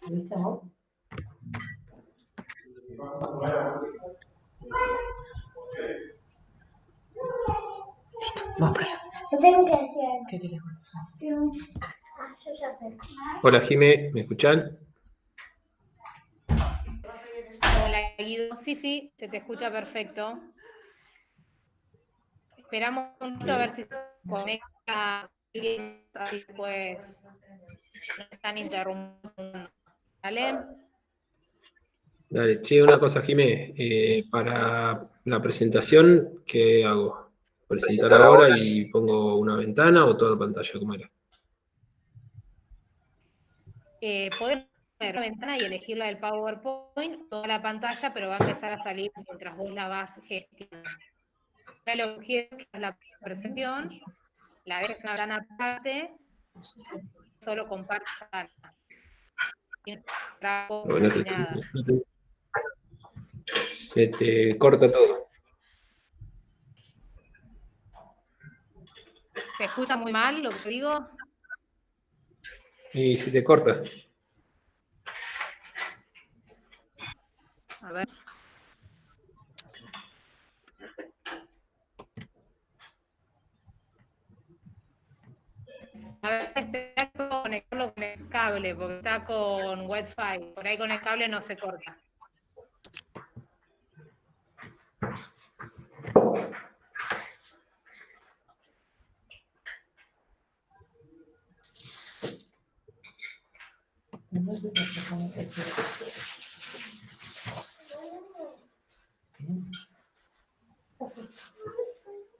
Listo, vamos para allá. Yo tengo que decir algo. ¿Qué querés? Sí, yo ya sé. Hola Jime, ¿me escuchan? Hola Guido, sí, se te escucha perfecto. Esperamos un poquito a ver si se conecta alguien, así pues no están interrumpiendo. ¿Vale? Dale, che, una cosa Jime, para la presentación, ¿qué hago? ¿Presentar ahora y pongo una ventana o toda la pantalla? ¿Cómo era? Podés poner la ventana y elegir la del PowerPoint, toda la pantalla, pero va a empezar a salir mientras vos la vas gestionando. Ahora lo que quiero es la presentación, la dejes en una gran aparte, solo compartas Bueno, ni nada. Se te corta todo. ¿Se escucha muy mal lo que digo? Y se te corta. A ver. A ver, espera que conectarlo con el cable, porque está con Wi-Fi. Por ahí con el cable no se corta.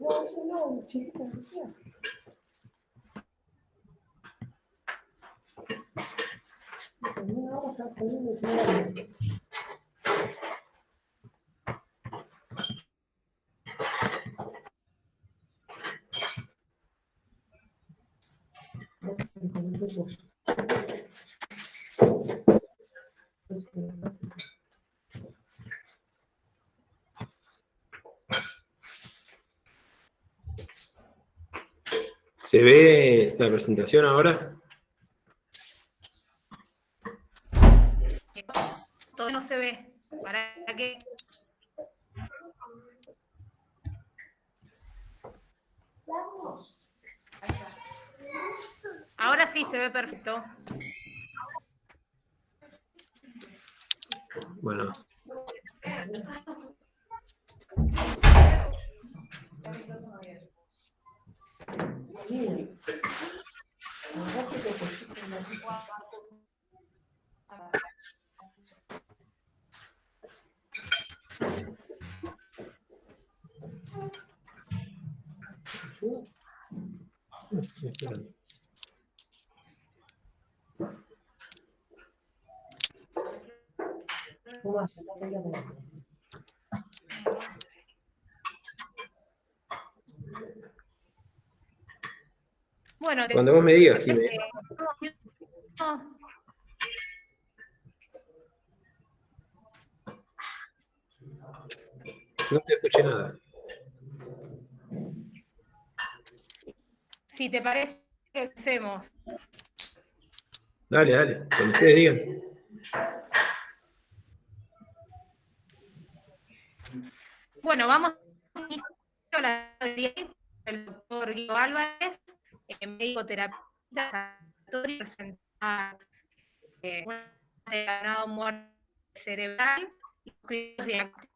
No, eso no, chiquita, no sea. No, vamos a poner ¿Se ve la presentación ahora? Todo no se ve. ¿Para qué? Ahora sí se ve perfecto. Bueno. Bueno, Cuando vos me digas, Jimé. No te escuché nada. Si te parece, ¿qué hacemos? Dale, cuando ustedes digan. Bueno, vamos a la del doctor Guido Álvarez, médico terapeuta, presentar un ganado muerte cerebral y los diagnósticos.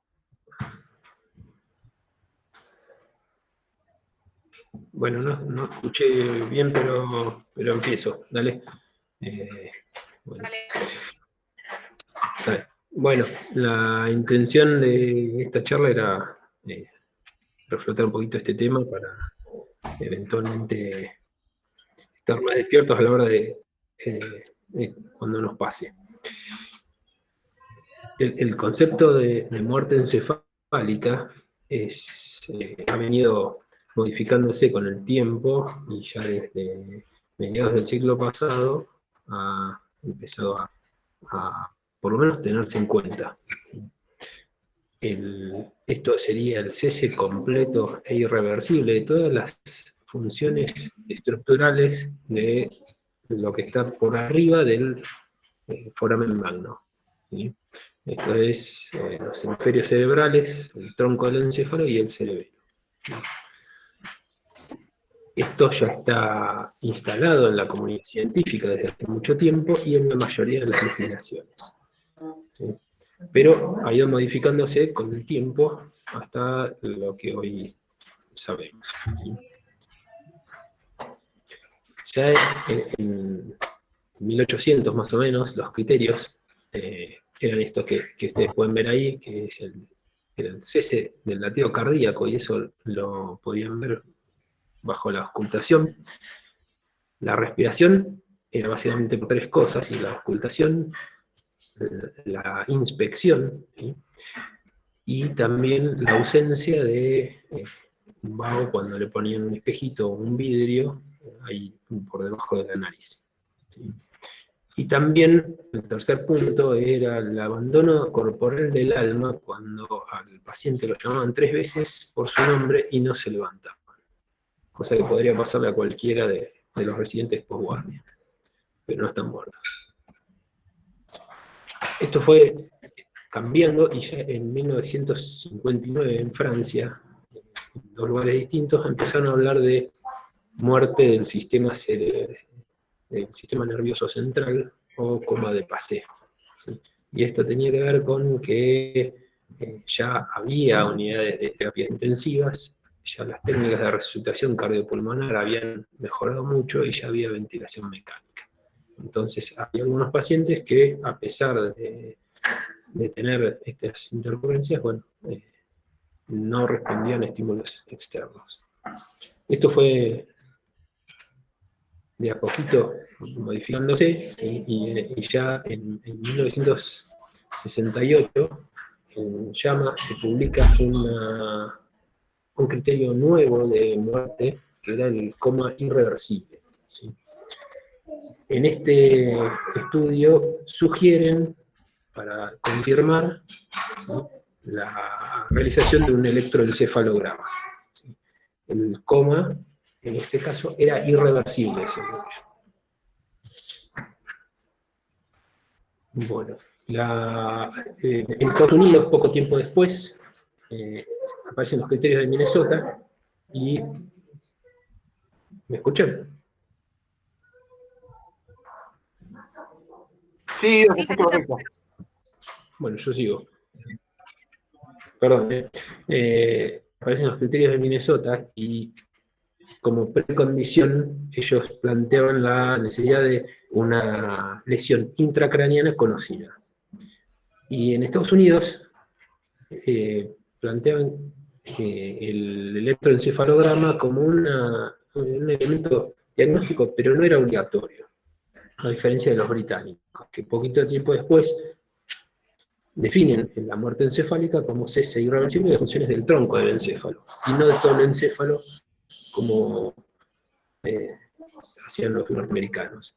Bueno, no escuché bien, pero empiezo. Dale. Bueno. Dale. Bueno, la intención de esta charla era reflotar un poquito este tema para eventualmente estar más despiertos a la hora de cuando nos pase. El concepto de muerte encefálica ha venido modificándose con el tiempo y ya desde mediados del siglo pasado ha empezado a por lo menos tenerse en cuenta. Esto sería el cese completo e irreversible de todas las funciones estructurales de lo que está por arriba del foramen magno, ¿sí? Esto es los hemisferios cerebrales, el tronco del encéfalo y el cerebelo. Esto ya está instalado en la comunidad científica desde hace mucho tiempo y en la mayoría de las legislaciones, ¿sí? Pero ha ido modificándose con el tiempo hasta lo que hoy sabemos, ¿sí? Ya en 1800 más o menos, los criterios eran estos que ustedes pueden ver ahí, que es el cese del latido cardíaco, y eso lo podían ver bajo la auscultación. La respiración era básicamente por tres cosas, y la auscultación, la inspección, ¿sí? Y también la ausencia de un vago cuando le ponían un espejito o un vidrio ahí por debajo de la nariz, ¿sí? Y también el tercer punto era el abandono corporal del alma, cuando al paciente lo llamaban 3 veces por su nombre y no se levantaban. Cosa que podría pasarle a cualquiera de los residentes posguardia, pero no están muertos. Esto fue cambiando, y ya en 1959 en Francia, en 2 lugares distintos, empezaron a hablar de muerte del sistema nervioso central, o coma de paseo, ¿sí? Y esto tenía que ver con que ya había unidades de terapias intensivas, ya las técnicas de resucitación cardiopulmonar habían mejorado mucho y ya había ventilación mecánica. Entonces había algunos pacientes que, a pesar de tener estas intercurrencias, bueno, no respondían a estímulos externos. Esto fue de a poquito modificándose, ¿sí? Y ya en 1968 en JAMA se publica un criterio nuevo de muerte, que era el coma irreversible, ¿sí? En este estudio sugieren, para confirmar, ¿sí?, la realización de un electroencefalograma, ¿sí? El coma, en este caso, era irreversible, según ellos. Bueno, en Estados Unidos, poco tiempo después, aparecen los criterios de Minnesota, y... ¿Me escuchan? Sí, Sí, se perfecto, escucha. correcto. Bueno, yo sigo. Perdón. Aparecen los criterios de Minnesota, y como precondición ellos planteaban la necesidad de una lesión intracraniana conocida. Y en Estados Unidos planteaban el electroencefalograma como un elemento diagnóstico, pero no era obligatorio, a diferencia de los británicos, que poquito tiempo después definen la muerte encefálica como cese irreversible de funciones del tronco del encéfalo, y no de todo el encéfalo, como hacían los norteamericanos.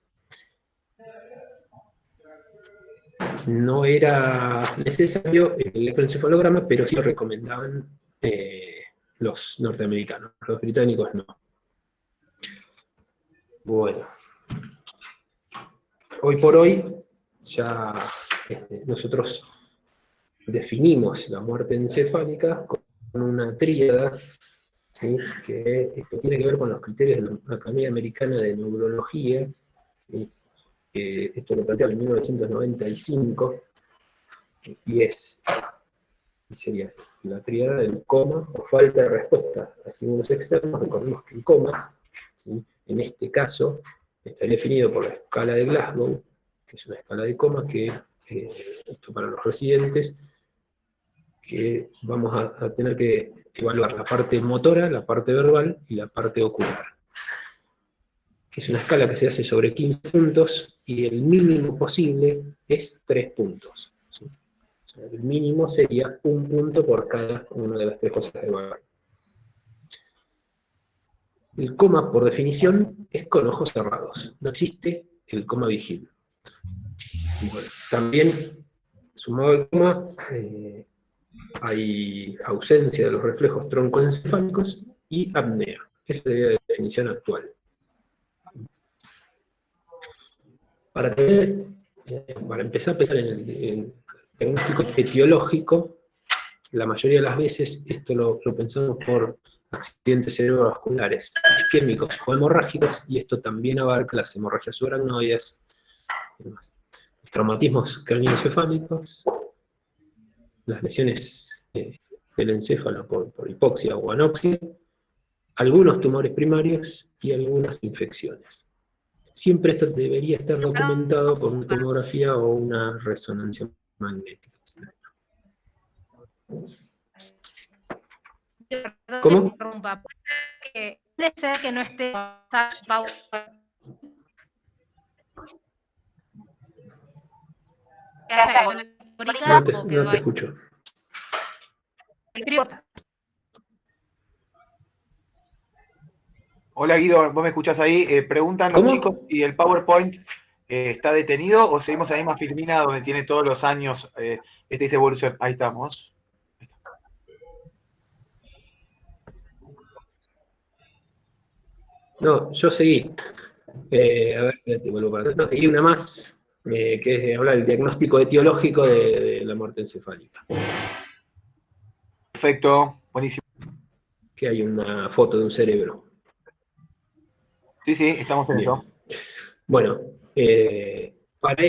No era necesario el electroencefalograma, pero sí lo recomendaban los norteamericanos, los británicos no. Bueno, hoy por hoy ya nosotros definimos la muerte encefálica con una tríada, ¿sí?, que tiene que ver con los criterios de la Academia Americana de Neurología, ¿sí? Esto lo plantearon en 1995, y sería la tríada del coma o falta de respuesta a estímulos externos. Recordemos que el coma, ¿sí?, en este caso, está definido por la escala de Glasgow, que es una escala de coma que, esto para los residentes, que vamos a tener que evaluar la parte motora, la parte verbal y la parte ocular. Que es una escala que se hace sobre 15 puntos, y el mínimo posible es 3 puntos. ¿Sí? O sea, el mínimo sería 1 punto por cada una de las 3 cosas de evaluar. El coma, por definición, es con ojos cerrados. No existe el coma vigil. Bueno, también, sumado al coma, hay ausencia de los reflejos troncoencefálicos y apnea. Esa sería la definición actual. Para tener para empezar a pensar en el diagnóstico etiológico, la mayoría de las veces esto lo pensamos por accidentes cerebrovasculares, isquémicos o hemorrágicos, y esto también abarca las hemorragias subaracnoides, los traumatismos craneoencefálicos, las lesiones del encéfalo por hipoxia o anoxia, algunos tumores primarios y algunas infecciones. Siempre esto debería estar documentado por una tomografía o una resonancia magnética. ¿Cómo? Puede ser que no esté No te escucho. Hola Guido, ¿vos me escuchás ahí? Preguntan los ¿Cómo? chicos si el PowerPoint está detenido o seguimos en la misma Filmina donde tiene todos los años esta evolución. Ahí estamos. No, yo seguí. A ver, te vuelvo para atrás. No, seguí una más, que habla del diagnóstico etiológico de la muerte encefálica. Perfecto, buenísimo. Que hay una foto de un cerebro. Sí, estamos en eso. Bueno, para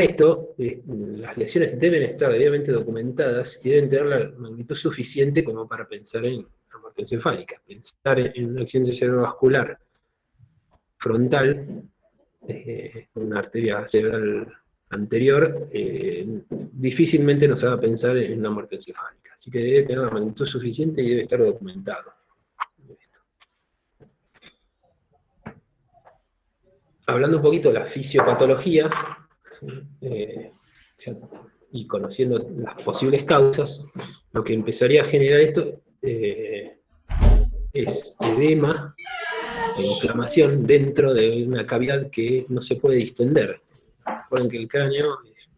esto, las lesiones deben estar debidamente documentadas y deben tener la magnitud suficiente como para pensar en la muerte encefálica. Pensar en un accidente cerebrovascular frontal, una arteria cerebral anterior, difícilmente nos haga pensar en una muerte encefálica. Así que debe tener la magnitud suficiente y debe estar documentado. Hablando un poquito de la fisiopatología, y conociendo las posibles causas, lo que empezaría a generar esto es edema e inflamación dentro de una cavidad que no se puede distender. Recuerden que el cráneo es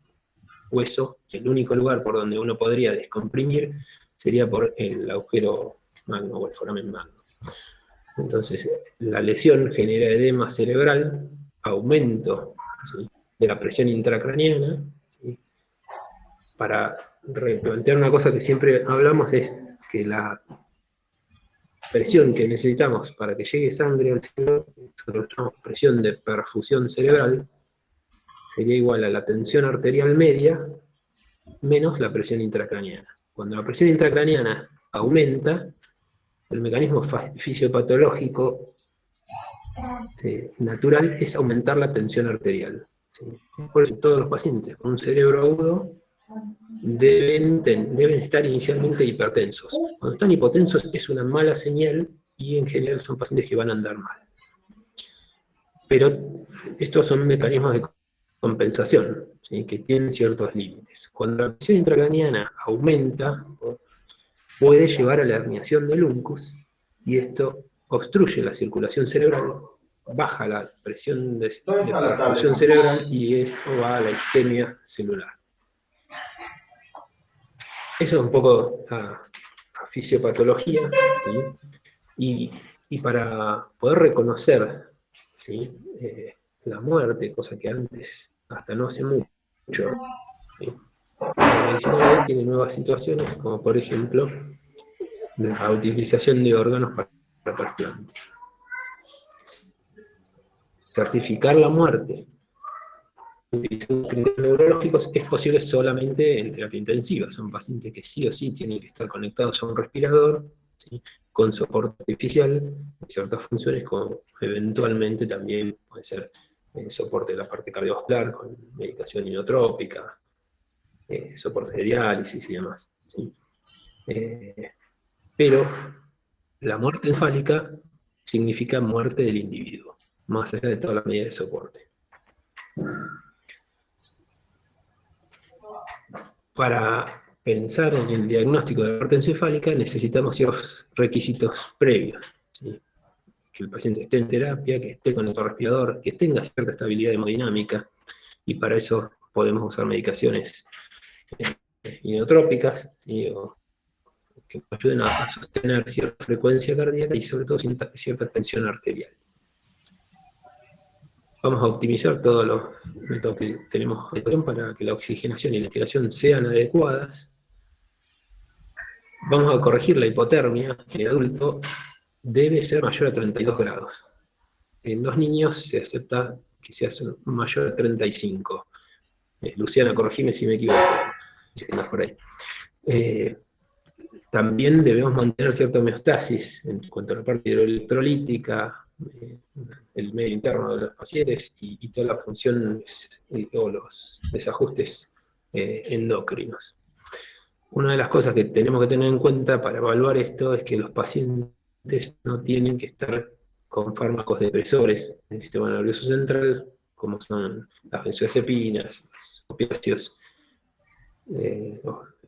hueso, el único lugar por donde uno podría descomprimir sería por el agujero magno o el foramen magno. Entonces, la lesión genera edema cerebral, aumento, ¿sí?, de la presión intracraniana. ¿Sí? Para replantear una cosa que siempre hablamos es que la presión que necesitamos para que llegue sangre al cerebro, nosotros llamamos presión de perfusión cerebral, sería igual a la tensión arterial media menos la presión intracraniana. Cuando la presión intracraniana aumenta, el mecanismo fisiopatológico natural es aumentar la tensión arterial. ¿Sí? Por eso todos los pacientes con un cerebro agudo deben estar inicialmente hipertensos. Cuando están hipotensos es una mala señal y en general son pacientes que van a andar mal. Pero estos son mecanismos de compensación, ¿sí?, que tienen ciertos límites. Cuando la presión intracraniana aumenta, puede llevar a la herniación del uncus, y esto obstruye la circulación cerebral, baja la presión de perfusión cerebral, y esto va a la isquemia celular. Eso es un poco a fisiopatología, ¿sí? Y para poder reconocer, ¿sí?, la muerte, cosa que antes, hasta no hace mucho, ¿sí?, la medicina de hoy tiene nuevas situaciones, como por ejemplo la utilización de órganos para trasplante. Certificar la muerte utilizando criterios neurológicos es posible solamente en terapia intensiva. Son pacientes que sí o sí tienen que estar conectados a un respirador, ¿sí?, con soporte artificial, ciertas funciones, como eventualmente también puede ser soporte de la parte cardiovascular, con medicación inotrópica, soporte de diálisis y demás, ¿sí? Pero la muerte encefálica significa muerte del individuo, más allá de todas las medidas de soporte. Para pensar en el diagnóstico de la muerte encefálica necesitamos ciertos requisitos previos, ¿sí? Que el paciente esté en terapia, que esté con el respirador, que tenga cierta estabilidad hemodinámica, y para eso podemos usar medicaciones inotrópicas, ¿sí?, o que ayuden a sostener cierta frecuencia cardíaca y sobre todo cierta tensión arterial. Vamos a optimizar todos los métodos que tenemos a disposición para que la oxigenación y la ventilación sean adecuadas. Vamos a corregir la hipotermia. En el adulto debe ser mayor a 32 grados. En los niños se acepta que sea mayor a 35. Luciana, corregime si me equivoco. Si andas por ahí. También debemos mantener cierta homeostasis en cuanto a la parte hidroelectrolítica, el medio interno de los pacientes y todas las funciones o los desajustes endocrinos. Una de las cosas que tenemos que tener en cuenta para evaluar esto es que los pacientes no tienen que estar con fármacos depresores en el sistema nervioso central, como son las benzodiazepinas, los opiáceos,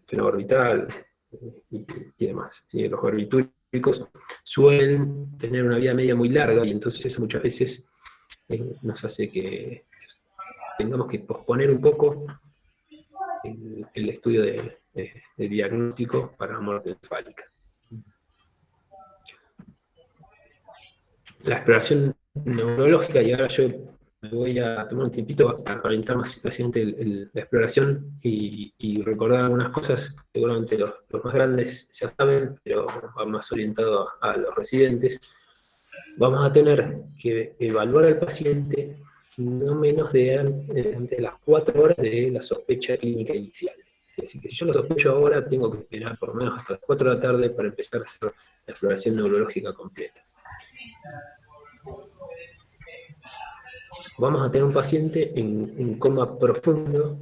fenobarbital y demás. Y los barbitúricos suelen tener una vida media muy larga y entonces eso muchas veces nos hace que tengamos que posponer un poco el estudio de diagnóstico para la muerte encefálica. La exploración neurológica, y ahora yo me voy a tomar un tiempito para orientar más básicamente la exploración y recordar algunas cosas, seguramente los más grandes ya saben, pero va más orientado a los residentes. Vamos a tener que evaluar al paciente no menos de las 4 horas de la sospecha clínica inicial. Es decir, que si yo lo sospecho ahora, tengo que esperar por lo menos hasta las 4 de la tarde para empezar a hacer la exploración neurológica completa. Vamos a tener un paciente en coma profundo.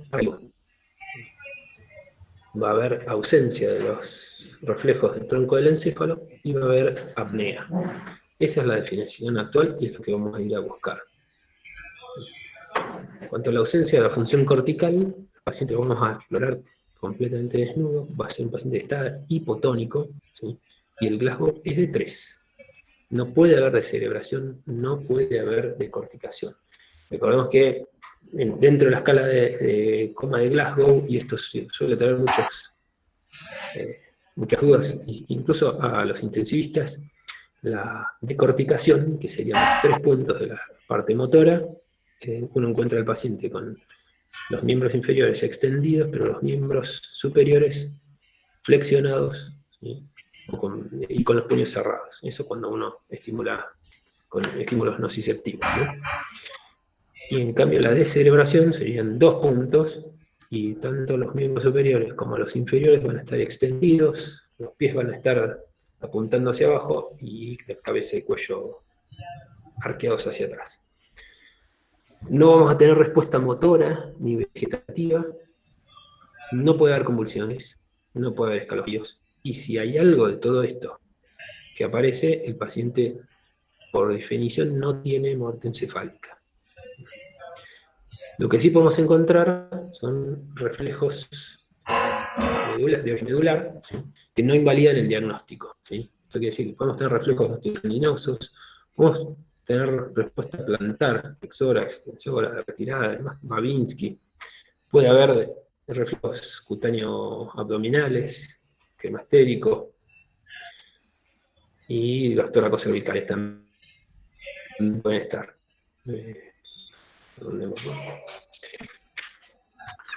Va a haber ausencia de los reflejos del tronco del encéfalo y va a haber apnea. Esa es la definición actual y es lo que vamos a ir a buscar. En cuanto a la ausencia de la función cortical, el paciente lo vamos a explorar completamente desnudo, va a ser un paciente que está hipotónico, ¿sí? Y el Glasgow es de 3. No puede haber descerebración, no puede haber decorticación. Recordemos que dentro de la escala de coma de Glasgow, y esto suele traer muchas dudas, incluso a los intensivistas, la decorticación, que serían los 3 puntos de la parte motora, uno encuentra al paciente con los miembros inferiores extendidos, pero los miembros superiores flexionados, ¿sí? Y con los puños cerrados. Eso cuando uno estimula con estímulos nociceptivos, ¿no? Y en cambio la descerebración serían 2 puntos, y tanto los miembros superiores como los inferiores van a estar extendidos, los pies van a estar apuntando hacia abajo, y la cabeza y cuello arqueados hacia atrás. No vamos a tener respuesta motora ni vegetativa, no puede haber convulsiones, no puede haber escalofríos, y si hay algo de todo esto que aparece, el paciente por definición no tiene muerte encefálica. Lo que sí podemos encontrar son reflejos de origen medular, ¿sí? Que no invalidan el diagnóstico, ¿sí? Esto quiere decir que podemos tener reflejos teninosos, podemos tener respuesta plantar, flexora, extensora, retirada, además Babinski. Puede haber reflejos cutáneos abdominales, cremastérico, y los tóracos cervicales también pueden estar.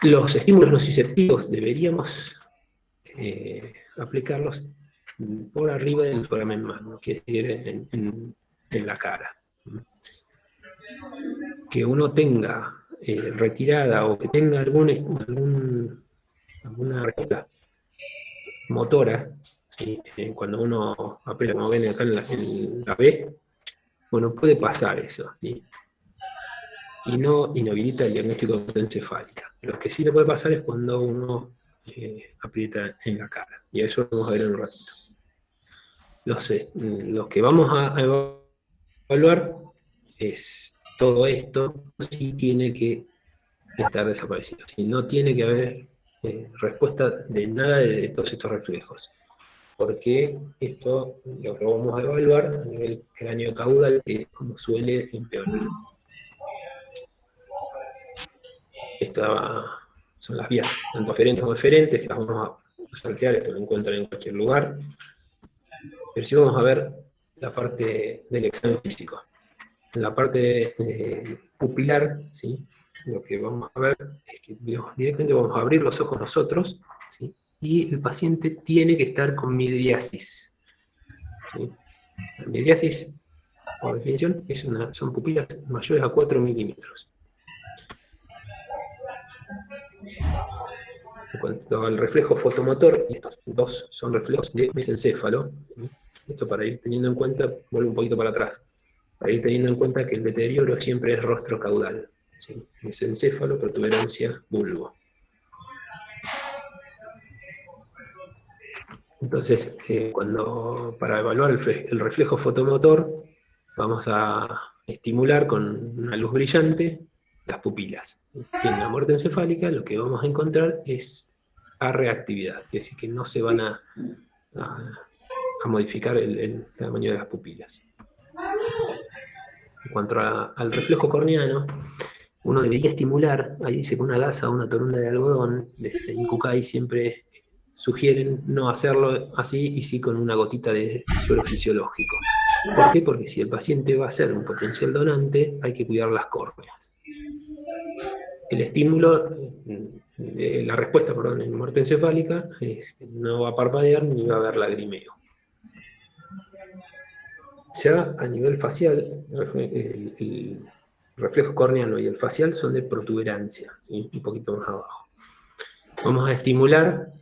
Los estímulos nociceptivos deberíamos aplicarlos por arriba del foramen magno, que es decir, en la cara. Que uno tenga retirada o que tenga alguna respuesta motora, ¿sí? Cuando uno aprieta, como ven acá en la B, bueno, puede pasar eso, ¿sí? Y no inhabilita el diagnóstico de muerte encefálica. Lo que sí le puede pasar es cuando uno aprieta en la cara, y eso lo vamos a ver en un ratito. Los que vamos a evaluar es todo esto, sí tiene que estar desaparecido, si no tiene que haber respuesta de nada de todos estos reflejos, porque esto lo vamos a evaluar a nivel cráneo caudal, que como suele empeorar. Estas son las vías, tanto aferentes como eferentes, que las vamos a saltear, esto lo encuentran en cualquier lugar. Pero sí vamos a ver la parte del examen físico. En la parte pupilar, ¿sí? Lo que vamos a ver es que directamente vamos a abrir los ojos nosotros, ¿sí? Y el paciente tiene que estar con midriasis, ¿sí? La midriasis, por definición, son pupilas mayores a 4 milímetros. En cuanto al reflejo fotomotor, estos dos son reflejos de mesencéfalo. ¿Sí? Esto para ir teniendo en cuenta, vuelvo un poquito para atrás, para ir teniendo en cuenta que el deterioro siempre es rostro caudal. ¿Sí? Mesencéfalo, protuberancia, bulbo. Entonces, para evaluar el reflejo fotomotor, vamos a estimular con una luz brillante las pupilas. Y en la muerte encefálica lo que vamos a encontrar es arreactividad, es decir, que no se van a modificar el tamaño de las pupilas. En cuanto al reflejo corneano, uno debería estimular, ahí dice con una gasa o una torunda de algodón, desde Incucay siempre sugieren no hacerlo así y sí con una gotita de suero fisiológico. ¿Por qué? Porque si el paciente va a ser un potencial donante, hay que cuidar las córneas. El estímulo, la respuesta, perdón, en muerte encefálica, no va a parpadear ni va a haber lagrimeo. Ya a nivel facial, el reflejo corneano y el facial son de protuberancia, ¿sí? Un poquito más abajo. Vamos a estimular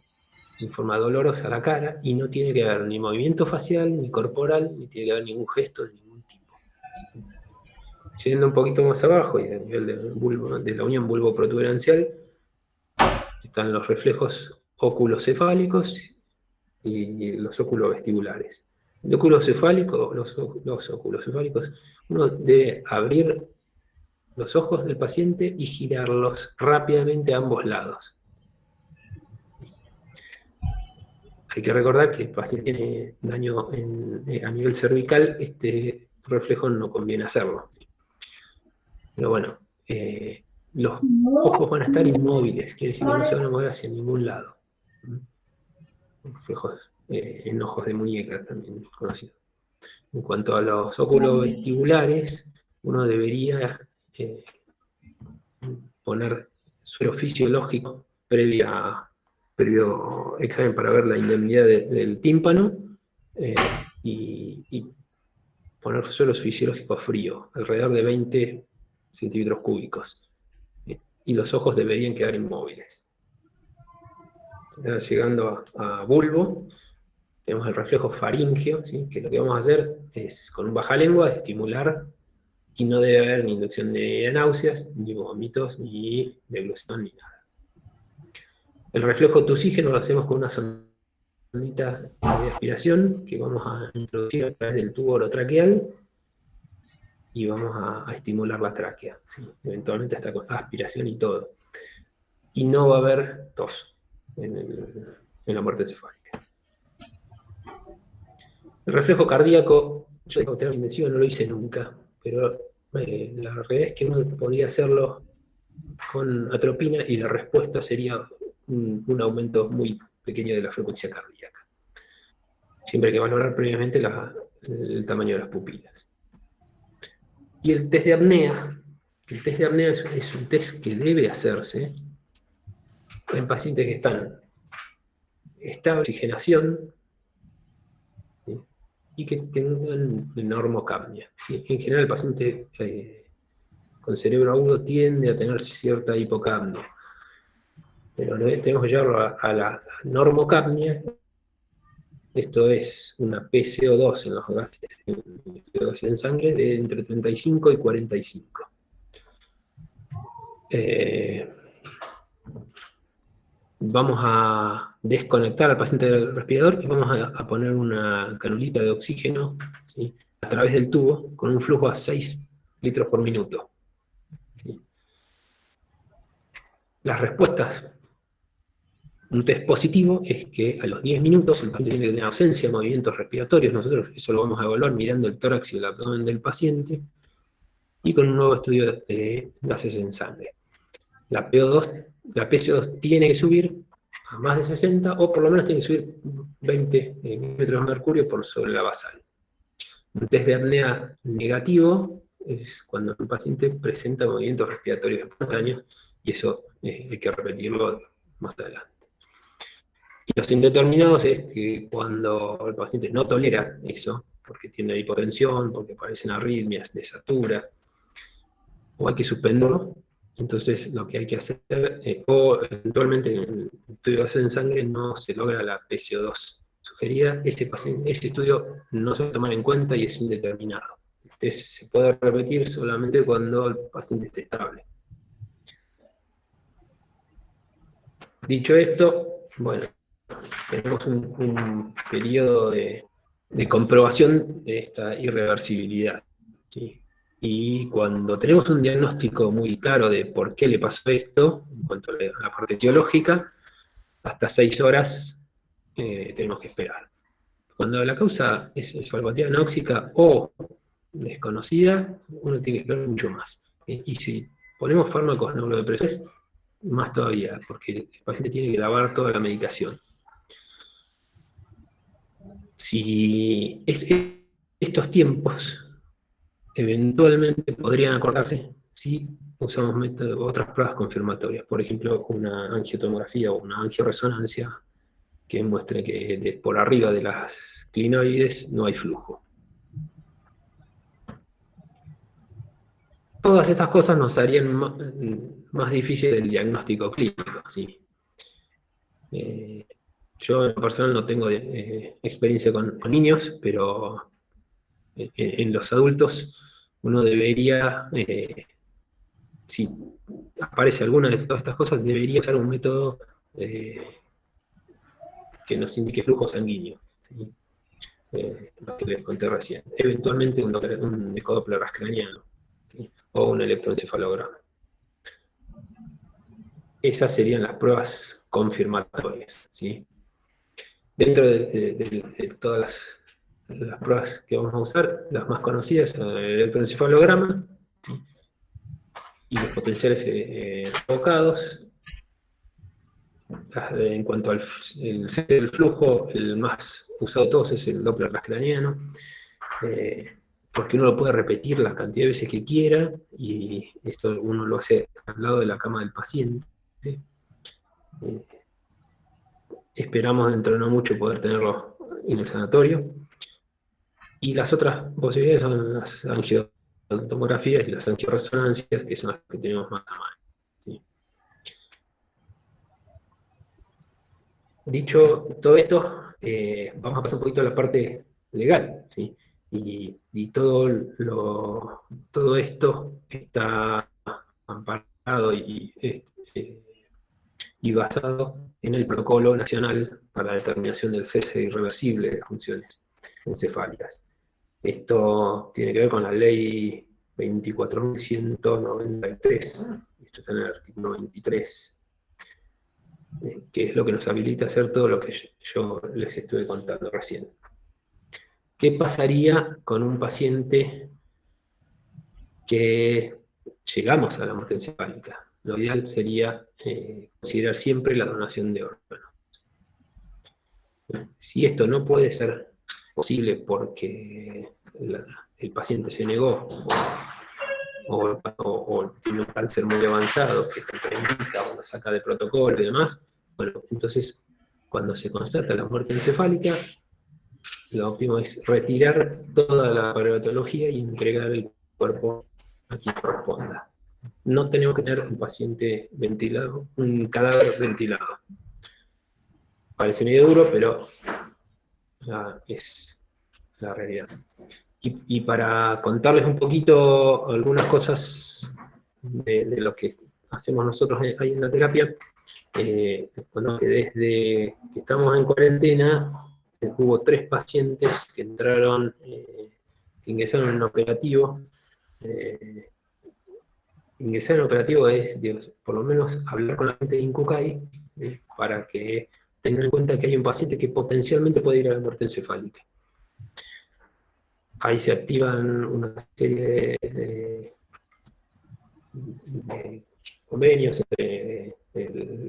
en forma dolorosa la cara y no tiene que haber ni movimiento facial, ni corporal, ni tiene que haber ningún gesto de ningún tipo. Yendo un poquito más abajo y a nivel de la unión bulbo-protuberancial, están los reflejos oculocefálicos y los oculovestibulares. El oculocefálico, los oculocefálicos, uno debe abrir los ojos del paciente y girarlos rápidamente a ambos lados. Hay que recordar que el paciente tiene daño a nivel cervical, este reflejo no conviene hacerlo. Pero bueno, los ojos van a estar inmóviles, quiere decir que no se van a mover hacia ningún lado. Reflejos en ojos de muñeca también conocidos. En cuanto a los óculos vestibulares, uno debería poner suero fisiológico previo examen para ver la indemnidad del tímpano y poner suelo fisiológico frío, alrededor de 20 centímetros cúbicos. Y los ojos deberían quedar inmóviles. Llegando a bulbo, tenemos el reflejo faríngeo, ¿sí? Que lo que vamos a hacer es, con un bajalengua, estimular, y no debe haber ni inducción de náuseas, ni vómitos, ni deglución, ni nada. El reflejo tusígeno lo hacemos con una sondita de aspiración que vamos a introducir a través del tubo orotraqueal y vamos a estimular la tráquea, ¿sí? Eventualmente hasta con aspiración y todo. Y no va a haber tos en la muerte encefálica. El reflejo cardíaco, yo tengo terapia intensiva, no lo hice nunca, pero la realidad es que uno podría hacerlo con atropina y la respuesta sería un aumento muy pequeño de la frecuencia cardíaca. Siempre hay que valorar previamente el tamaño de las pupilas. Y el test de apnea. El test de apnea es un test que debe hacerse en pacientes que están en estado de oxigenación, ¿sí? Y que tengan normocapnia, ¿sí? En general el paciente con cerebro agudo tiende a tener cierta hipocapnia, pero tenemos que llevarlo a la normocapnia. Esto es una PCO2 en los gases en sangre de entre 35 y 45. Vamos a desconectar al paciente del respirador y vamos a poner una canulita de oxígeno, ¿sí? A través del tubo con un flujo a 6 litros por minuto. ¿Sí? Las respuestas. Un test positivo es que a los 10 minutos el paciente tiene que tener ausencia de movimientos respiratorios. Nosotros eso lo vamos a evaluar mirando el tórax y el abdomen del paciente y con un nuevo estudio de gases en sangre. La PCO2 tiene que subir a más de 60 o por lo menos tiene que subir 20 milímetros de mercurio por sobre la basal. Un test de apnea negativo es cuando un paciente presenta movimientos respiratorios espontáneos, y eso hay que repetirlo más adelante. Y los indeterminados es que cuando el paciente no tolera eso, porque tiene hipotensión, porque aparecen arritmias, desatura, o hay que suspenderlo, entonces lo que hay que hacer, o eventualmente en el estudio de base en sangre no se logra la PCO2 sugerida, ese estudio no se va a tomar en cuenta y es indeterminado. Este se puede repetir solamente cuando el paciente esté estable. Dicho esto, bueno, tenemos un periodo de comprobación de esta irreversibilidad, ¿sí? Y cuando tenemos un diagnóstico muy claro de por qué le pasó esto, en cuanto a la parte etiológica, hasta 6 horas tenemos que esperar. Cuando la causa es valvativa anóxica o desconocida, uno tiene que esperar mucho más. Y si ponemos fármacos neurodepresores, más todavía, porque el paciente tiene que lavar toda la medicación. Si estos tiempos eventualmente podrían acortarse si usamos otras pruebas confirmatorias, por ejemplo, una angiotomografía o una angioresonancia que muestre que por arriba de las clinoides no hay flujo. Todas estas cosas nos harían más difícil el diagnóstico clínico, ¿sí? Yo en lo personal no tengo experiencia con niños, pero en los adultos uno debería, si aparece alguna de todas estas cosas, debería usar un método que nos indique flujo sanguíneo, ¿sí? Lo que les conté recién. Eventualmente un ecodoppler transcraniano, ¿sí? O un electroencefalograma. Esas serían las pruebas confirmatorias, ¿sí? Dentro de todas las pruebas que vamos a usar, las más conocidas son el electroencefalograma, ¿sí? Y los potenciales provocados. En cuanto al del flujo, el más usado de todos es el Doppler transcraniano, porque uno lo puede repetir la cantidad de veces que quiera, y esto uno lo hace al lado de la cama del paciente. Esperamos dentro de no mucho poder tenerlo en el sanatorio. Y las otras posibilidades son las angiotomografías y las angioresonancias, que son las que tenemos más a mano, ¿sí? Dicho todo esto, vamos a pasar un poquito a la parte legal, ¿sí? Y todo esto está amparado y basado en el Protocolo Nacional para la Determinación del Cese Irreversible de Funciones Encefálicas. Esto tiene que ver con la Ley 24.193, esto está en el artículo 23, que es lo que nos habilita a hacer todo lo que yo les estuve contando recién. ¿Qué pasaría con un paciente que llegamos a la muerte encefálica? Lo ideal sería considerar siempre la donación de órganos. Si esto no puede ser posible porque el paciente se negó o tiene un cáncer muy avanzado que contraindica o lo saca de protocolo y demás, bueno, entonces cuando se constata la muerte encefálica, lo óptimo es retirar toda la paromatología y entregar el cuerpo a quien corresponda. No tenemos que tener un paciente ventilado, un cadáver ventilado. Parece medio duro, pero es la realidad. Y para contarles un poquito algunas cosas de lo que hacemos nosotros ahí en la terapia, bueno, que desde que estamos en cuarentena, hubo 3 pacientes que entraron, que ingresaron en un operativo. Ingresar en operativo es, Dios, por lo menos hablar con la gente de INCUCAI, para que tengan en cuenta que hay un paciente que potencialmente puede ir a la muerte encefálica. Ahí se activan una serie de convenios entre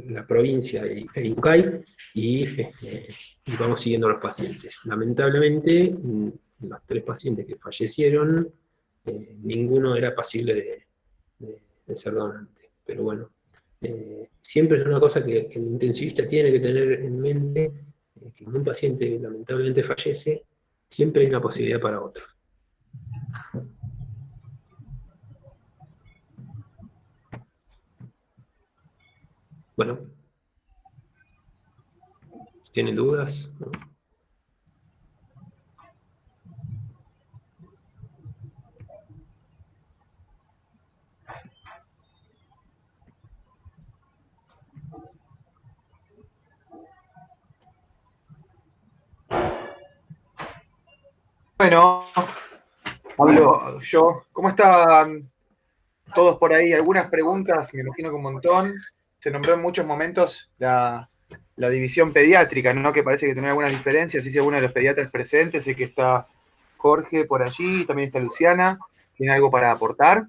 la provincia e INCUCAI, y vamos siguiendo a los pacientes. Lamentablemente, los 3 pacientes que fallecieron ninguno era pasible de ser donante. Pero bueno, siempre es una cosa que el intensivista tiene que tener en mente, que cuando un paciente lamentablemente fallece, siempre hay una posibilidad para otro. Bueno, ¿tienen dudas? ¿No? Bueno, hablo yo. ¿Cómo están todos por ahí? Algunas preguntas, me imagino que un montón. Se nombró en muchos momentos la división pediátrica, ¿no? Que parece que tiene algunas diferencias. Hice alguno de los pediatras presentes, sé que está Jorge por allí, también está Luciana. ¿Tiene algo para aportar?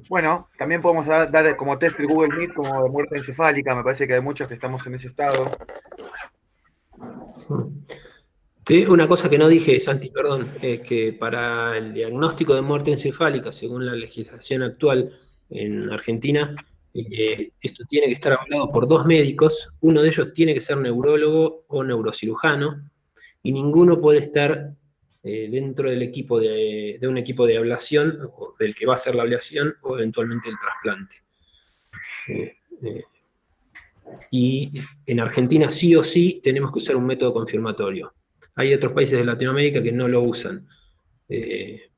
Bueno, también podemos dar como test el Google Meet como de muerte encefálica. Me parece que hay muchos que estamos en ese estado. Sí, una cosa que no dije, Santi, perdón, es que para el diagnóstico de muerte encefálica, según la legislación actual en Argentina, esto tiene que estar avalado por 2 médicos. Uno de ellos tiene que ser neurólogo o neurocirujano, y ninguno puede estar dentro del equipo de un equipo de ablación, o del que va a hacer la ablación, o eventualmente el trasplante. Y en Argentina sí o sí tenemos que usar un método confirmatorio. Hay otros países de Latinoamérica que no lo usan,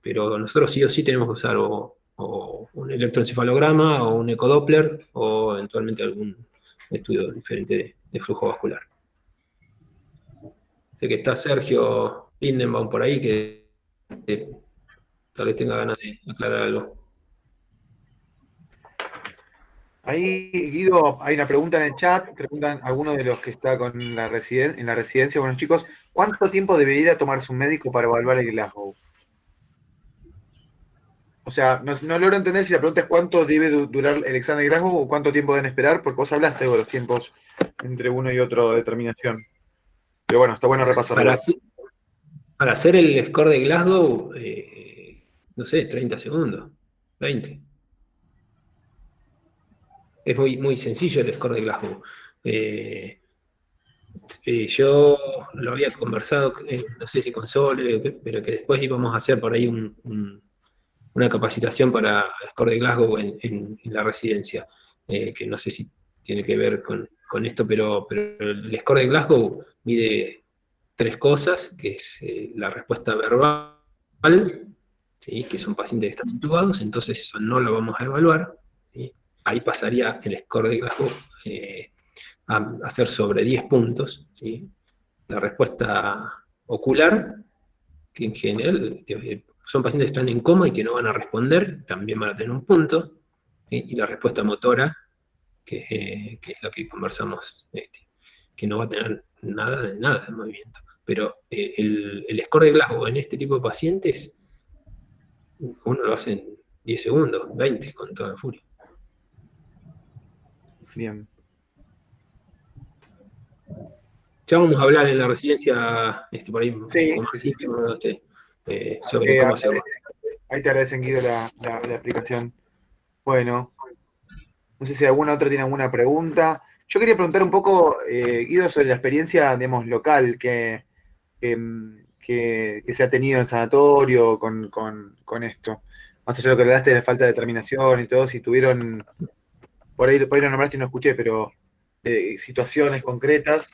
pero nosotros sí o sí tenemos que usar o un electroencefalograma, o un ecodoppler, o eventualmente algún estudio diferente de flujo vascular. Sé que está Sergio Lindenbaum por ahí, que tal vez tenga ganas de aclarar algo. Ahí, Guido, hay una pregunta en el chat, preguntan algunos de los que está en la residencia. Bueno, chicos, ¿cuánto tiempo debería tomarse un médico para evaluar el Glasgow? O sea, no logro entender si la pregunta es cuánto debe durar el examen de Glasgow o cuánto tiempo deben esperar, porque vos hablaste de los tiempos entre uno y otro de determinación. Pero bueno, está bueno repasarlo. Para hacer el score de Glasgow, no sé, 30 segundos, 20. Es muy, muy sencillo el score de Glasgow. Yo lo había conversado, no sé si con Sole, pero que después íbamos a hacer por ahí una capacitación para el score de Glasgow en la residencia, que no sé si tiene que ver con esto, pero el score de Glasgow mide 3 cosas, que es la respuesta verbal, ¿sí? Que son pacientes que están intubados, entonces eso no lo vamos a evaluar, ¿sí? Ahí pasaría el score de Glasgow a ser sobre 10 puntos, ¿sí? La respuesta ocular, que en general son pacientes que están en coma y que no van a responder, también van a tener un punto, ¿sí? Y la respuesta motora, que es la que conversamos, que no va a tener nada de movimiento. Pero el score de Glasgow en este tipo de pacientes, uno lo hace en 10 segundos, 20, con toda la furia. Bien. Ya vamos a hablar en la residencia, por ahí, Sí, un poco más sí, íntimo, sobre cómo hacerlo. Ahí te agradecen, Guido, la explicación. Bueno, no sé si alguna otra tiene alguna pregunta. Yo quería preguntar un poco, Guido, sobre la experiencia, digamos, local que se ha tenido en sanatorio con esto. Más allá de lo que hablaste de la falta de determinación y todo, si tuvieron, por ahí lo nombraste y no escuché, pero situaciones concretas,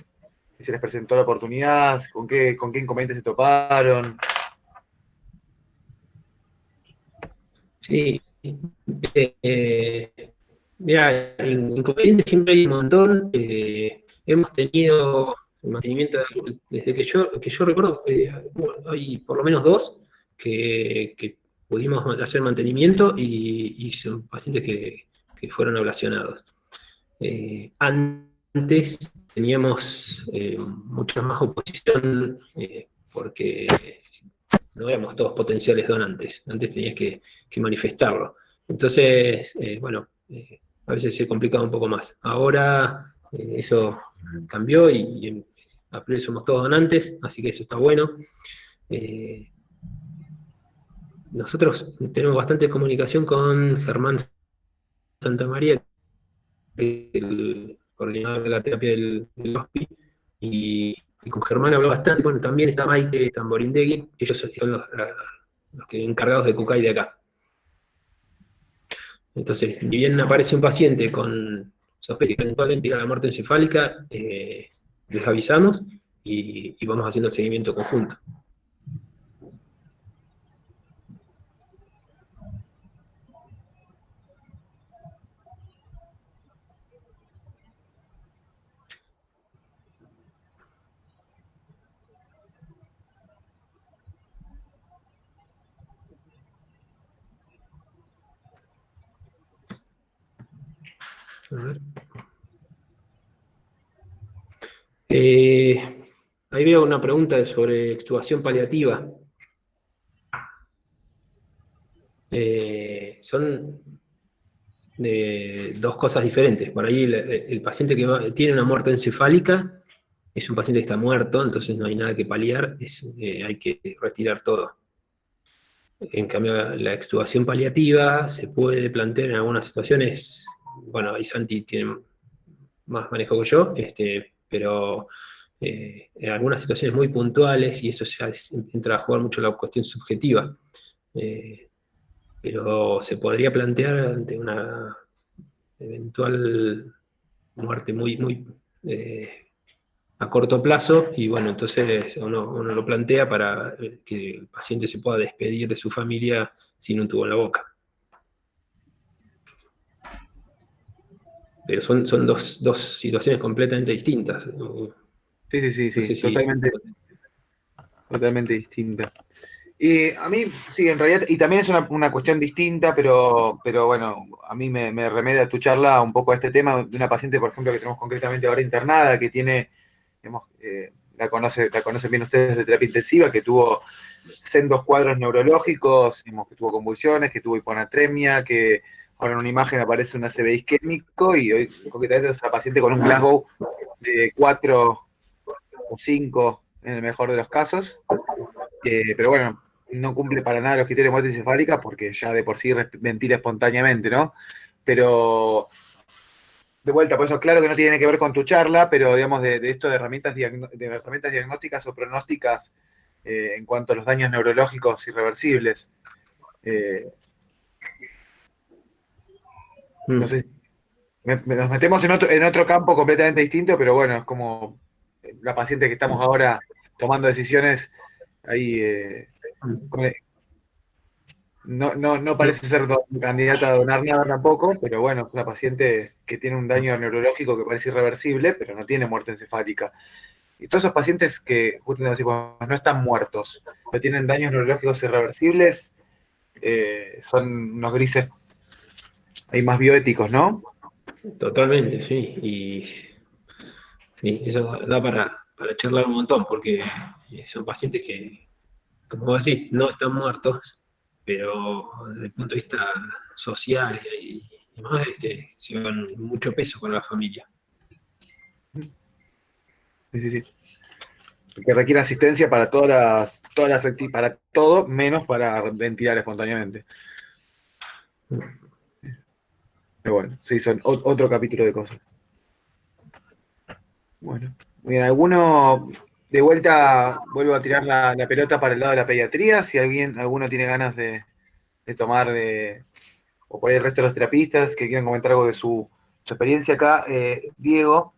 que se les presentó la oportunidad, con qué inconvenientes se toparon. Sí, mira, inconvenientes siempre hay un montón. Hemos tenido el mantenimiento desde que yo recuerdo, hay por lo menos 2 que pudimos hacer mantenimiento y son pacientes que fueron ablacionados. Antes teníamos mucha más oposición porque no éramos todos potenciales donantes. Antes tenías que manifestarlo. Entonces, bueno, a veces se complicaba un poco más. Ahora eso cambió y a priori somos todos donantes, así que eso está bueno. Nosotros tenemos bastante comunicación con Germán Santamaría, que es el coordinador de la terapia del HOSPI, y con Germán habló bastante. Bueno, también está Maite Tamborindegui, ellos son los que encargados de Cucay de acá. Entonces, ni bien aparece un paciente con sospecha que eventualmente irá a la muerte encefálica, les avisamos y vamos haciendo el seguimiento conjunto. A ver. Ahí veo una pregunta sobre extubación paliativa. Son de dos cosas diferentes. Por ahí el paciente que tiene una muerte encefálica es un paciente que está muerto, entonces no hay nada que paliar, hay que retirar todo. En cambio, la extubación paliativa se puede plantear en algunas situaciones. Bueno, ahí Santi tiene más manejo que yo, pero en algunas situaciones muy puntuales, y eso ya entra a jugar mucho la cuestión subjetiva, pero se podría plantear ante una eventual muerte muy a corto plazo, y bueno, entonces uno lo plantea para que el paciente se pueda despedir de su familia sin un tubo en la boca. Pero son dos situaciones completamente distintas. Sí, No sé si... totalmente distinta. Y a mí, sí, en realidad, y también es una cuestión distinta, pero bueno, a mí me remedia tu charla un poco a este tema de una paciente, por ejemplo, que tenemos concretamente ahora internada, que tiene, digamos, la conocen bien ustedes, de terapia intensiva, que tuvo sendos cuadros neurológicos, digamos, que tuvo convulsiones, que tuvo hiponatremia, que ahora en una imagen aparece un ACV isquémico, y hoy concretamente es una paciente con un Glasgow de 4 o 5 en el mejor de los casos. Pero bueno, no cumple para nada los criterios de muerte encefálica porque ya de por sí ventila espontáneamente, ¿no? Pero, de vuelta, por eso claro que no tiene que ver con tu charla, pero digamos de esto de herramientas diagnósticas o pronósticas en cuanto a los daños neurológicos irreversibles. No sé, nos metemos en otro campo completamente distinto, pero bueno, es como la paciente que estamos ahora tomando decisiones ahí. No parece ser candidata a donar nada tampoco, pero bueno, es una paciente que tiene un daño neurológico que parece irreversible, pero no tiene muerte encefálica. Y todos esos pacientes que justamente decimos, no están muertos, pero tienen daños neurológicos irreversibles, son unos grises ahí más bioéticos, ¿no? Totalmente, sí. Y sí, eso da para charlar un montón, porque son pacientes que, como vos decís, no están muertos, pero desde el punto de vista social y más, llevan mucho peso con la familia. Sí. Que requiere asistencia para para todo, menos para ventilar espontáneamente. Pero bueno, sí, son otro capítulo de cosas. Bueno, bien, de vuelta vuelvo a tirar la pelota para el lado de la pediatría, si alguno tiene ganas de tomar, o por ahí el resto de los terapistas que quieran comentar algo de su experiencia acá. Diego,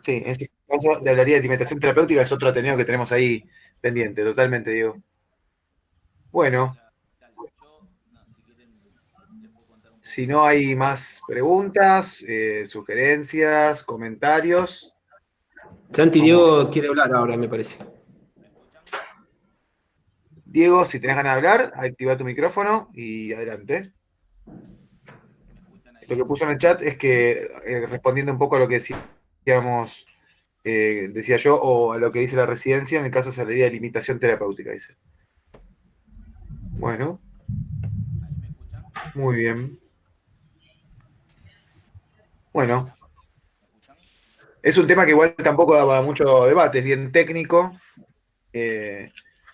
sí, en este caso le hablaría de alimentación terapéutica, es otro Ateneo que tenemos ahí pendiente, totalmente, Diego. Bueno, si no hay más preguntas, sugerencias, comentarios. Santi, Diego quiere hablar ahora, me parece. Diego, si tenés ganas de hablar, activa tu micrófono y adelante. Lo que puso en el chat es que, respondiendo un poco a lo que decíamos, decía yo, o a lo que dice la residencia, en el caso se hablaría de limitación terapéutica, dice. Bueno. Muy bien. Bueno, es un tema que igual tampoco da para mucho debate, es bien técnico, pero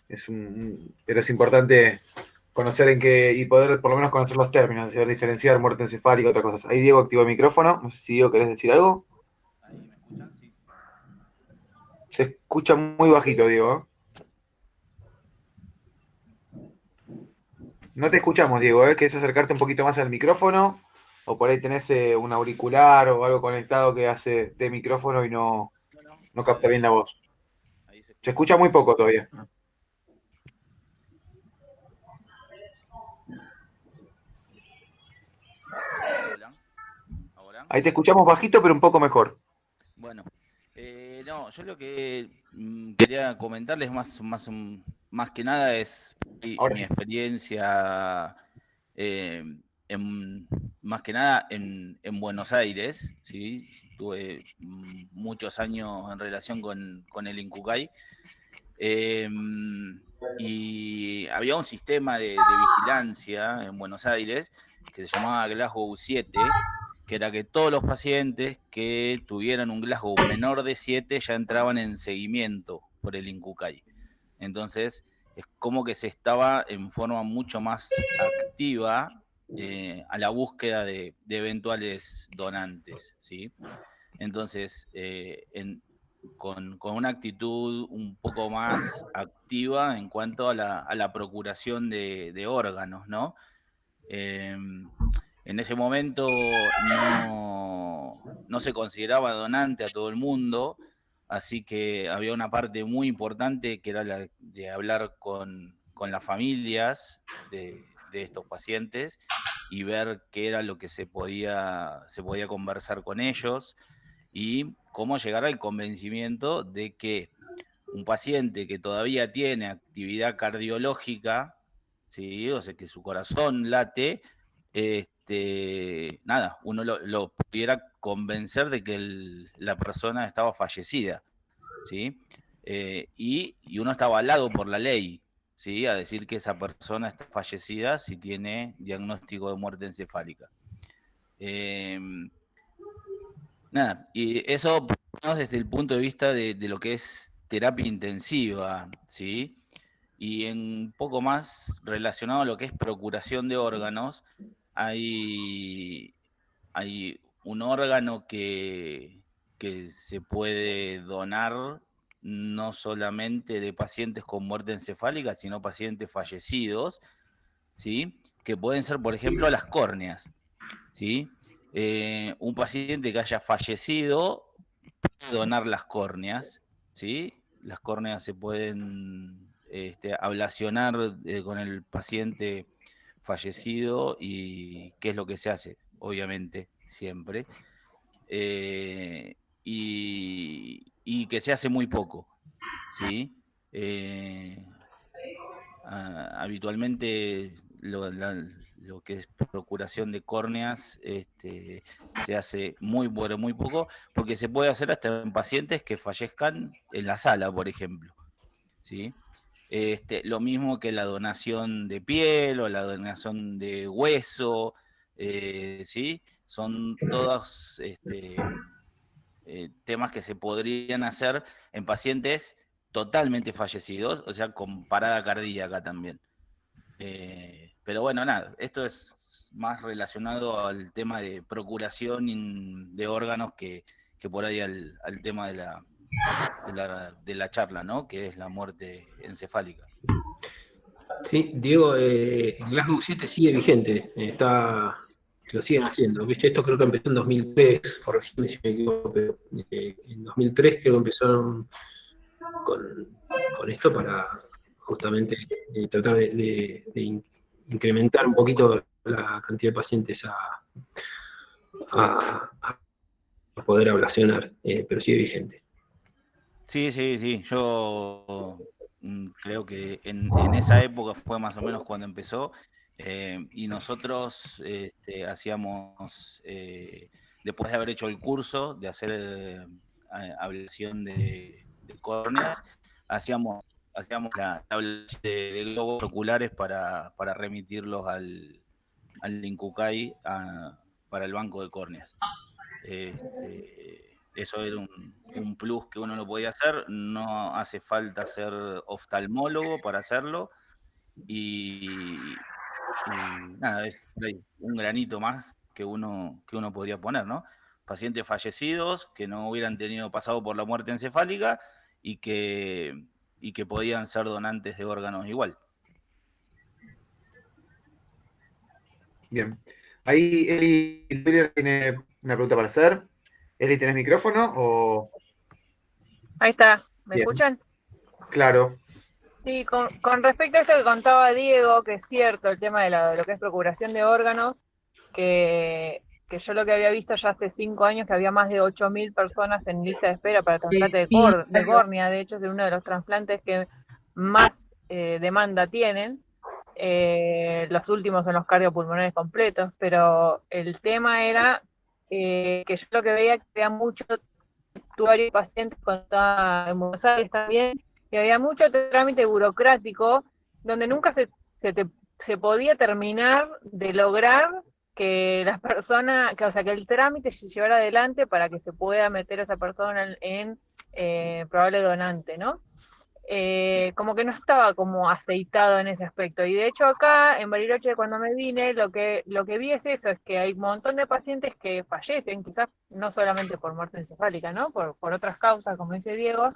es importante conocer en qué, y poder por lo menos conocer los términos, saber diferenciar muerte encefálica y otras cosas. Ahí Diego activó el micrófono, no sé si Diego querés decir algo. ¿Ahí me escuchan? Sí. Se escucha muy bajito, Diego. No te escuchamos, Diego, ¿eh? ¿Querés acercarte un poquito más al micrófono? O por ahí tenés un auricular o algo conectado que hace de micrófono y no capta bien la voz. Ahí se Se escucha muy poco todavía. Hola. ¿Ahora? Ahí te escuchamos bajito, pero un poco mejor. Bueno, no, yo lo que quería comentarles más que nada es Ahora mi sí. experiencia, más que nada en Buenos Aires, ¿sí? Tuve muchos años en relación con el Incucay. Y había un sistema de vigilancia en Buenos Aires que se llamaba Glasgow 7, que era que todos los pacientes que tuvieran un Glasgow menor de 7 ya entraban en seguimiento por el Incucay. Entonces, es como que se estaba en forma mucho más activa a la búsqueda de eventuales donantes, ¿sí? Entonces, con una actitud un poco más activa en cuanto a la procuración de órganos, ¿no? En ese momento no se consideraba donante a todo el mundo, así que había una parte muy importante que era la de hablar con las familias de estos pacientes y ver qué era lo que se podía conversar con ellos y cómo llegar al convencimiento de que un paciente que todavía tiene actividad cardiológica, ¿sí? O sea, que su corazón late, nada, uno lo pudiera convencer de que la persona estaba fallecida, ¿sí? Y uno está avalado por la ley, ¿sí? A decir que esa persona está fallecida si tiene diagnóstico de muerte encefálica. Nada, y eso desde el punto de vista de lo que es terapia intensiva, ¿sí? Y un poco más relacionado a lo que es procuración de órganos, hay un órgano que se puede donar no solamente de pacientes con muerte encefálica, sino pacientes fallecidos, ¿sí? Que pueden ser, por ejemplo, las córneas, ¿sí? Un paciente que haya fallecido puede donar las córneas, ¿sí? Las córneas se pueden ablacionar con el paciente fallecido y qué es lo que se hace, obviamente, siempre. Y que se hace muy poco, ¿sí? Habitualmente lo que es procuración de córneas se hace muy poco, porque se puede hacer hasta en pacientes que fallezcan en la sala, por ejemplo, ¿sí? Lo mismo que la donación de piel o la donación de hueso, ¿sí? Son todos temas que se podrían hacer en pacientes totalmente fallecidos, o sea, con parada cardíaca también. Pero bueno, nada, esto es más relacionado al tema de procuración de órganos que por ahí al tema de la charla, ¿no? Que es la muerte encefálica. Sí, Diego, Glasgow 7 sigue vigente, lo siguen haciendo. ¿Viste? Esto creo que empezó en 2003, corregime si me equivoco, pero en 2003 creo que empezaron con esto para justamente tratar de incrementar un poquito la cantidad de pacientes a poder ablacionar, pero sigue vigente. Sí, yo creo que en esa época fue más o menos cuando empezó y nosotros hacíamos, después de haber hecho el curso de hacer ablación de córneas, hacíamos la ablación de globos oculares para remitirlos al INCUCAI para el banco de córneas. Eso era un plus que uno no podía hacer, no hace falta ser oftalmólogo para hacerlo, y nada, es por ahí un granito más que uno podría poner, ¿no? Pacientes fallecidos que no hubieran pasado por la muerte encefálica y que podían ser donantes de órganos igual. Bien. Ahí Eli Twitter tiene una pregunta para hacer. Eli, ¿tenés micrófono? O... Ahí está, ¿me Bien. escuchan? Claro. Sí, con respecto a esto que contaba Diego, que es cierto, el tema de lo que es procuración de órganos, que yo lo que había visto ya hace 5 años, que había más de 8.000 personas en lista de espera para trasplante de córnea, de hecho es de uno de los trasplantes que más demanda tienen. Los últimos son los cardiopulmonares completos, pero el tema era que yo lo que veía que había muchos usuarios y pacientes cuando estaba en Buenos Aires también, y había mucho trámite burocrático donde nunca se podía terminar de lograr que las personas, o sea, que el trámite se llevara adelante para que se pueda meter a esa persona en probable donante, ¿no? Como que no estaba como aceitado en ese aspecto. Y de hecho acá en Bariloche cuando me vine, lo que vi es eso, es que hay un montón de pacientes que fallecen, quizás no solamente por muerte encefálica, ¿no? Por otras causas, como dice Diego,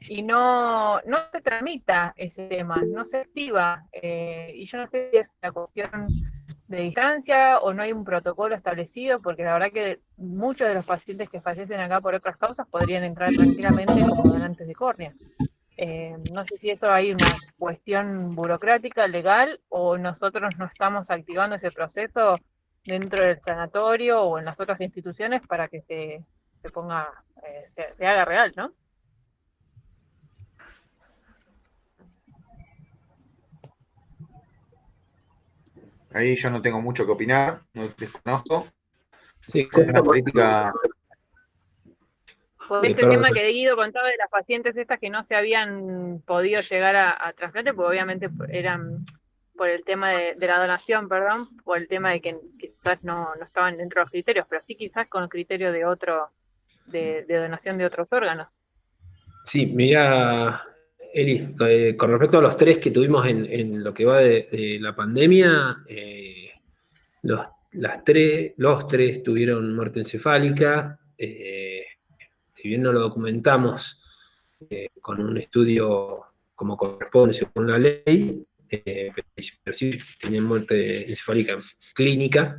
y no se tramita ese tema, no se activa. Y yo no sé si es la cuestión de distancia o no hay un protocolo establecido, porque la verdad que muchos de los pacientes que fallecen acá por otras causas podrían entrar tranquilamente como donantes de córnea. No sé si eso hay una cuestión burocrática, legal, o nosotros no estamos activando ese proceso dentro del sanatorio o en las otras instituciones para que se ponga, se haga real, ¿no? Ahí yo no tengo mucho que opinar, no desconozco. Sí, Es una política. Por este tema que Guido contaba de las pacientes estas que no se habían podido llegar a trasplante, porque obviamente eran por el tema de la donación, perdón, por el tema de que quizás no estaban dentro de los criterios, pero sí quizás con el criterio de donación de otros órganos. Sí, mira, Eli, con respecto a los 3 que tuvimos en lo que va de la pandemia, los 3 tuvieron muerte encefálica. Si bien no lo documentamos con un estudio como corresponde según la ley, pero sí tienen muerte encefálica clínica.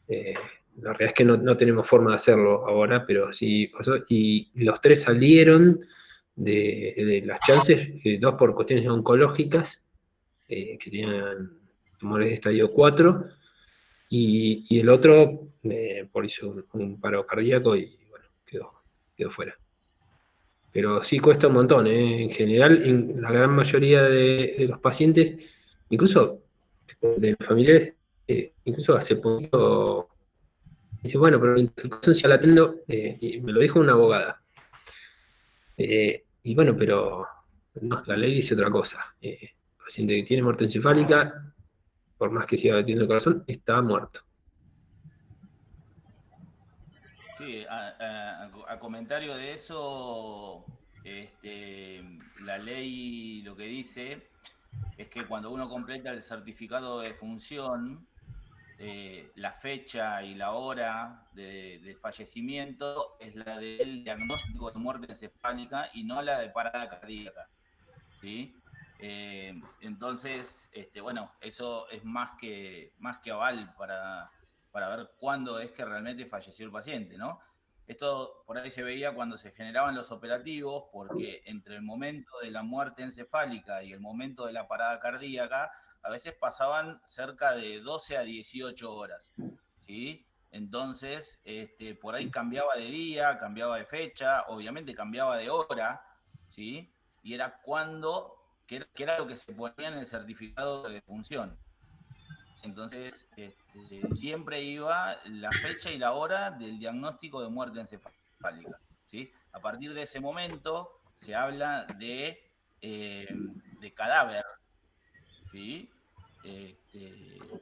La realidad es que no tenemos forma de hacerlo ahora, pero sí pasó. Y los 3 salieron de las chances, 2 por cuestiones oncológicas, que tenían tumores de estadio 4, y el otro por hizo un paro cardíaco y bueno, quedó fuera. Pero sí cuesta un montón, ¿eh? En general, la gran mayoría de los pacientes, incluso de los familiares, incluso hace poquito, dice, bueno, pero la ya la atiendo, y me lo dijo una abogada. Y bueno, pero no, la ley dice otra cosa. Paciente que tiene muerte encefálica, por más que siga latiendo el corazón, está muerto. Sí, a comentario de eso, la ley lo que dice es que cuando uno completa el certificado de función, la fecha y la hora de fallecimiento es la del diagnóstico de muerte encefálica y no la de parada cardíaca, ¿sí? Entonces, bueno, eso es más que aval para ver cuándo es que realmente falleció el paciente, ¿no? Esto por ahí se veía cuando se generaban los operativos, porque entre el momento de la muerte encefálica y el momento de la parada cardíaca, a veces pasaban cerca de 12 a 18 horas, ¿sí? Entonces, por ahí cambiaba de día, cambiaba de fecha, obviamente cambiaba de hora, ¿sí? Y era que era lo que se ponía en el certificado de función. Entonces, siempre iba la fecha y la hora del diagnóstico de muerte encefálica, ¿sí? A partir de ese momento se habla de cadáver, ¿sí?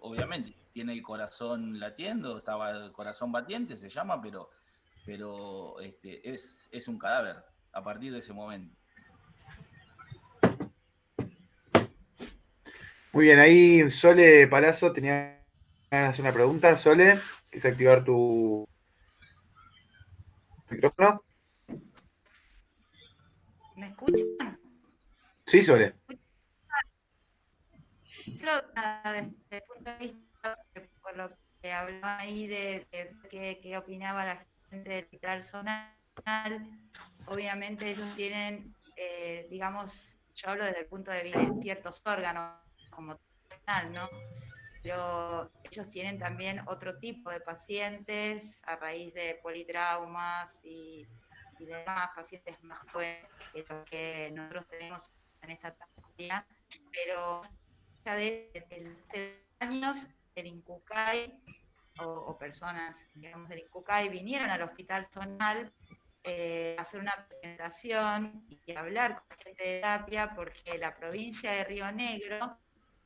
obviamente tiene el corazón latiendo, estaba el corazón batiente, se llama, pero es un cadáver a partir de ese momento. Muy bien, ahí Sole Palazzo tenía una pregunta. Sole, ¿quieres activar tu micrófono? ¿Me escuchan? Sí, Sole. Desde el punto de vista, por lo que hablaba ahí de qué opinaba la gente del hospital zonal, obviamente ellos tienen, digamos, yo hablo desde el punto de vista de ciertos órganos, como tal, ¿no? Pero ellos tienen también otro tipo de pacientes a raíz de politraumas y demás, pacientes más jóvenes que los que nosotros tenemos en esta terapia, pero ya hace años el INCUCAI o personas, digamos, del INCUCAI vinieron al hospital zonal a hacer una presentación y hablar con gente de terapia porque la provincia de Río Negro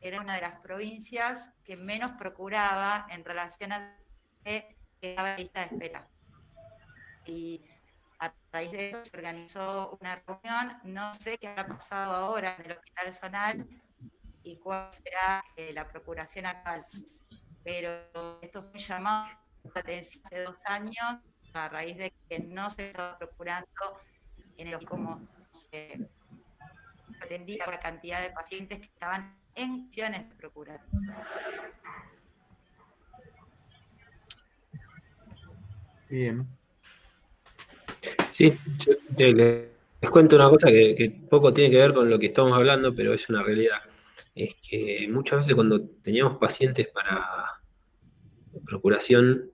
era una de las provincias que menos procuraba en relación a que estaba en lista de espera. Y a raíz de eso se organizó una reunión, no sé qué habrá pasado ahora en el hospital zonal y cuál será la procuración actual. Pero esto fue un llamado de atención hace 2 años a raíz de que no se estaba procurando en el como se atendía la cantidad de pacientes que estaban en condiciones de procurar. Bien. Sí, yo les cuento una cosa que poco tiene que ver con lo que estamos hablando, pero es una realidad. Es que muchas veces cuando teníamos pacientes para procuración,